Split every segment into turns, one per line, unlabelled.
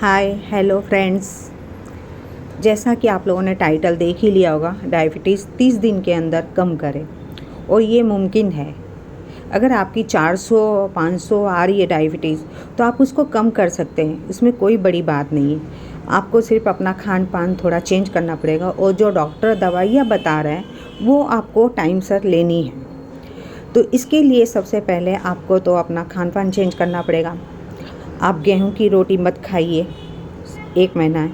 Hi hello friends. जैसा कि आप लोगों ने टाइटल देख ही लिया होगा, डायबिटीज़ 30 दिन के अंदर कम करें। और ये मुमकिन है। अगर आपकी 400-500 आ रही है डायबिटीज़, तो आप उसको कम कर सकते हैं। इसमें कोई बड़ी बात नहीं है। आपको सिर्फ अपना खान पान थोड़ा चेंज करना पड़ेगा और जो डॉक्टर दवाइयाँ बता रहे हैं वो आपको टाइम से लेनी है। तो इसके लिए सबसे पहले आपको तो अपना खान पान चेंज करना पड़ेगा। आप गेहूं की रोटी मत खाइए, 1 महीना है।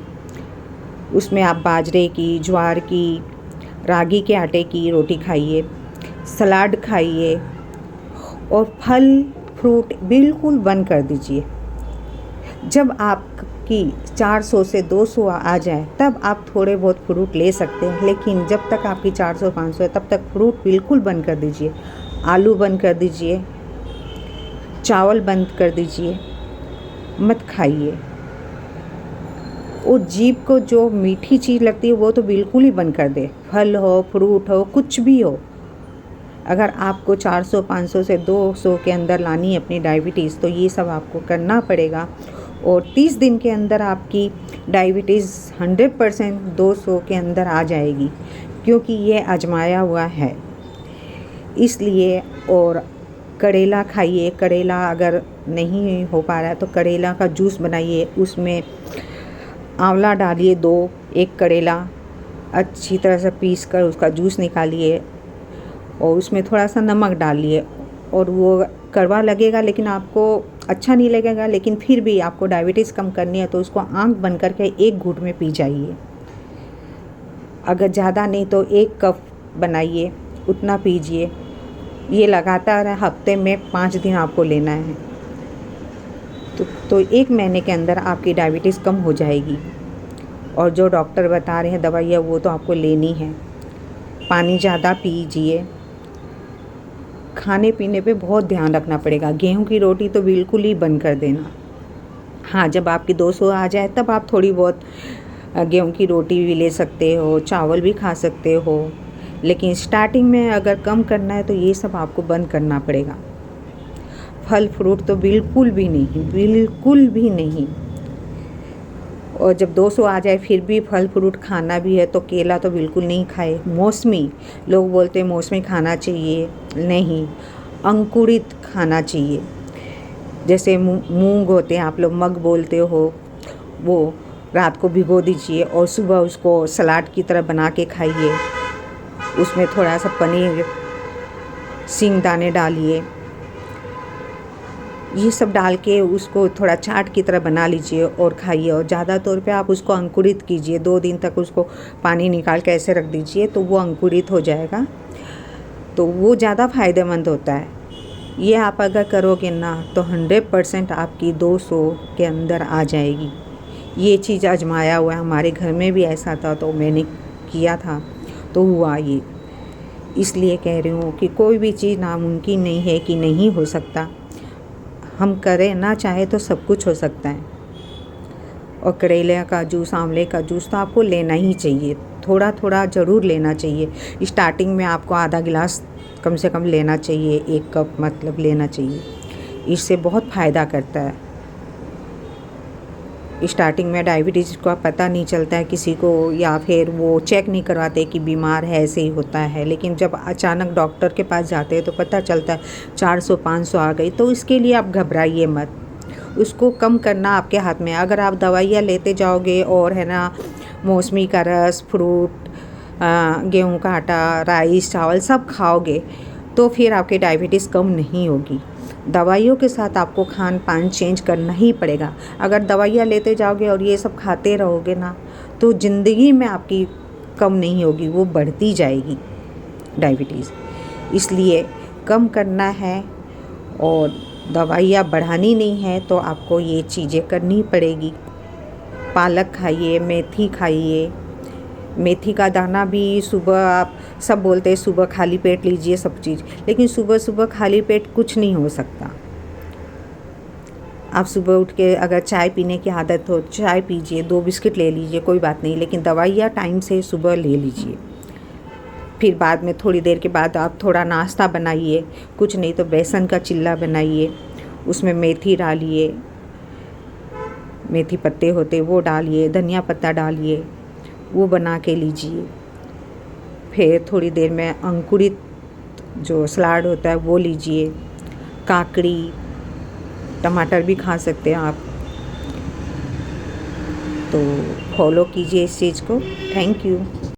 उसमें आप बाजरे की, ज्वार की, रागी के आटे की रोटी खाइए, सलाद खाइए और फल फ्रूट बिल्कुल बंद कर दीजिए। जब आपकी 400 से 200 आ जाए तब आप थोड़े बहुत फ्रूट ले सकते हैं, लेकिन जब तक आपकी 400-500 है तब तक फ्रूट बिल्कुल बंद कर दीजिए। आलू बंद कर दीजिए, चावल बंद कर दीजिए, मत खाइए। और जीभ को जो मीठी चीज़ लगती है वो तो बिल्कुल ही बंद कर दे। फल हो, फ्रूट हो, कुछ भी हो। अगर आपको 400-500 से 200 के अंदर लानी है अपनी डायबिटीज़, तो ये सब आपको करना पड़ेगा। और 30 दिन के अंदर आपकी डायबिटीज़ 100% 200 के अंदर आ जाएगी, क्योंकि ये आजमाया हुआ है। इसलिए और करेला खाइए। करेला अगर नहीं हो पा रहा है तो करेला का जूस बनाइए। उसमें आंवला डालिए, 1 करेला अच्छी तरह से पीस कर उसका जूस निकालिए और उसमें थोड़ा सा नमक डालिए। और वो कड़वा लगेगा, लेकिन आपको अच्छा नहीं लगेगा, लेकिन फिर भी आपको डायबिटीज़ कम करनी है तो उसको आंख बंद करके 1 घूंट में पी जाइए। अगर ज़्यादा नहीं तो 1 कप बनाइए, उतना पीजिए। ये लगातार हफ्ते में 5 दिन आपको लेना है। तो 1 महीने के अंदर आपकी डायबिटीज़ कम हो जाएगी। और जो डॉक्टर बता रहे हैं दवाइयाँ, वो तो आपको लेनी है। पानी ज़्यादा पीजिए। खाने पीने पे बहुत ध्यान रखना पड़ेगा। गेहूं की रोटी तो बिल्कुल ही बंद कर देना। हाँ, जब आपकी 200 आ जाए तब आप थोड़ी बहुत गेहूं की रोटी भी ले सकते हो, चावल भी खा सकते हो। लेकिन स्टार्टिंग में अगर कम करना है तो ये सब आपको बंद करना पड़ेगा। फल फ्रूट तो बिल्कुल भी नहीं, बिल्कुल भी नहीं। और जब 200 आ जाए फिर भी फल फ्रूट खाना भी है तो केला तो बिल्कुल नहीं खाए। मौसमी, लोग बोलते हैं मौसमी खाना चाहिए, नहीं, अंकुरित खाना चाहिए। जैसे मूंग होते हैं, आप लोग मग बोलते हो, वो रात को भिगो दीजिए और सुबह उसको सलाद की तरह बना के खाइए। उसमें थोड़ा सा पनीर, सींगदाने डालिए। ये सब डाल के उसको थोड़ा चाट की तरह बना लीजिए और खाइए। और ज़्यादा तौर पे आप उसको अंकुरित कीजिए। 2 दिन तक उसको पानी निकाल के ऐसे रख दीजिए तो वो अंकुरित हो जाएगा, तो वो ज़्यादा फ़ायदेमंद होता है। ये आप अगर करोगे ना तो 100% आपकी 200 के अंदर आ जाएगी। ये चीज़ आजमाया हुआ है, हमारे घर में भी ऐसा था तो मैंने किया था तो हुआ ये। इसलिए कह रही हूँ कि कोई भी चीज़ नामुमकिन नहीं है कि नहीं हो सकता। हम करें ना चाहे तो सब कुछ हो सकता है। और करेले का जूस, आंवले का जूस तो आपको लेना ही चाहिए। थोड़ा थोड़ा ज़रूर लेना चाहिए। स्टार्टिंग में आपको आधा गिलास कम से कम लेना चाहिए, 1 कप मतलब लेना चाहिए। इससे बहुत फ़ायदा करता है। स्टार्टिंग में डायबिटीज़ का पता नहीं चलता है किसी को, या फिर वो चेक नहीं करवाते कि बीमार है, ऐसे ही होता है। लेकिन जब अचानक डॉक्टर के पास जाते हैं तो पता चलता है 400-500 आ गई। तो इसके लिए आप घबराइए मत। उसको कम करना आपके हाथ में है। अगर आप दवाइयाँ लेते जाओगे और है ना मौसमी का रस, फ्रूट, गेहूं का आटा, राइस, चावल सब खाओगे तो फिर आपकी डायबिटीज़ कम नहीं होगी। दवाइयों के साथ आपको खान पान चेंज करना ही पड़ेगा। अगर दवाइयाँ लेते जाओगे और ये सब खाते रहोगे ना तो ज़िंदगी में आपकी कम नहीं होगी, वो बढ़ती जाएगी डायबिटीज़। इसलिए कम करना है और दवाइयाँ बढ़ानी नहीं है तो आपको ये चीज़ें करनी पड़ेगी। पालक खाइए, मेथी खाइए। मेथी का दाना भी सुबह, आप सब बोलते हैं सुबह खाली पेट लीजिए सब चीज़, लेकिन सुबह सुबह खाली पेट कुछ नहीं हो सकता। आप सुबह उठ के अगर चाय पीने की आदत हो, चाय पीजिए, 2 बिस्किट ले लीजिए, कोई बात नहीं, लेकिन दवाइयाँ टाइम से सुबह ले लीजिए। फिर बाद में थोड़ी देर के बाद आप थोड़ा नाश्ता बनाइए। कुछ नहीं तो बेसन का चिल्ला बनाइए, उसमें मेथी डालिए, मेथी पत्ते होते वो डालिए, धनिया पत्ता डालिए, वो बना के लीजिए। फिर थोड़ी देर में अंकुरित जो सलाद होता है वो लीजिए। काकड़ी, टमाटर भी खा सकते हैं आप। तो फॉलो कीजिए इस चीज़ को। Thank you.